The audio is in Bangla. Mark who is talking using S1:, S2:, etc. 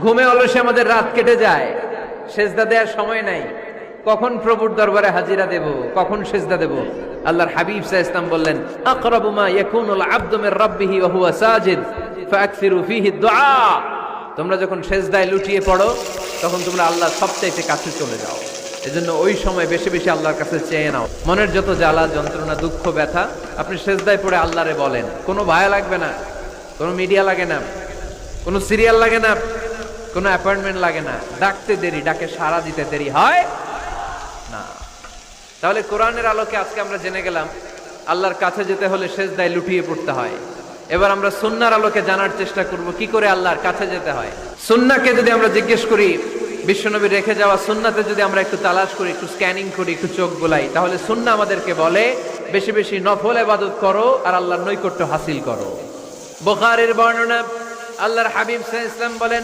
S1: ঘুমে অলসে আমাদের রাত কেটে যায়, সেজদা দেওয়ার সময় নাই। কখন প্রভুর দরবারে হাজিরা দেব, কখন সেজদা দেব? আল্লাহর হাবিব সাল্লাল্লাহু আলাইহি ওয়াসাল্লাম বললেন, আকরাবু মা ইয়াকুনুল আবদু মির রাব্বিহি ওয়া হুয়া সাজিদ ফাআকসিরু ফীহি দুআ। তোমরা যখন সেজদায় লুটিয়ে পড়ো তখন তোমরা আল্লাহর সবচাইতে কাছে চলে যাও। এজন্য ওই সময় বেশি বেশি আল্লাহর কাছে চেয়ে নাও। মনের যত জ্বালা যন্ত্রণা দুঃখ ব্যথা আপনি সেজদায় পড়ে আল্লাহরে বলেন। কোনো ভায়া লাগবে না, কোনো মিডিয়া লাগে না, কোনো সিরিয়াল লাগে না, কোনো অ্যাপয়েন্টমেন্ট লাগে না। ডাকতে দেরি, ডাকে সাড়া দিতে দেরি হয় না। তাহলে কোরআনের আলোকে আজকে আমরা জেনে গেলাম আল্লাহর কাছে যেতে হলে সেজদায় লুটিয়ে পড়তে হয়। এবার আমরা সুন্নাহর আলোকে জানার চেষ্টা করব কি করে আল্লাহর কাছে যেতে হয়। সুন্নাহকে যদি আমরা জিজ্ঞেস করি, বিশ্বনবী রেখে যাওয়া সুন্নাতে যদি আমরা একটু তালাশ করি, একটু স্ক্যানিং করি, একটু চোখ গোলাই, তাহলে সুন্নাহ আমাদেরকে বলে বেশি বেশি নফল ইবাদত করো আর আল্লাহর নৈকট্য হাসিল করো। বুখারীর বর্ণনা, আল্লাহর হাবিব সাল্লাল্লাহু আলাইহি ওয়াসাল্লাম বলেন,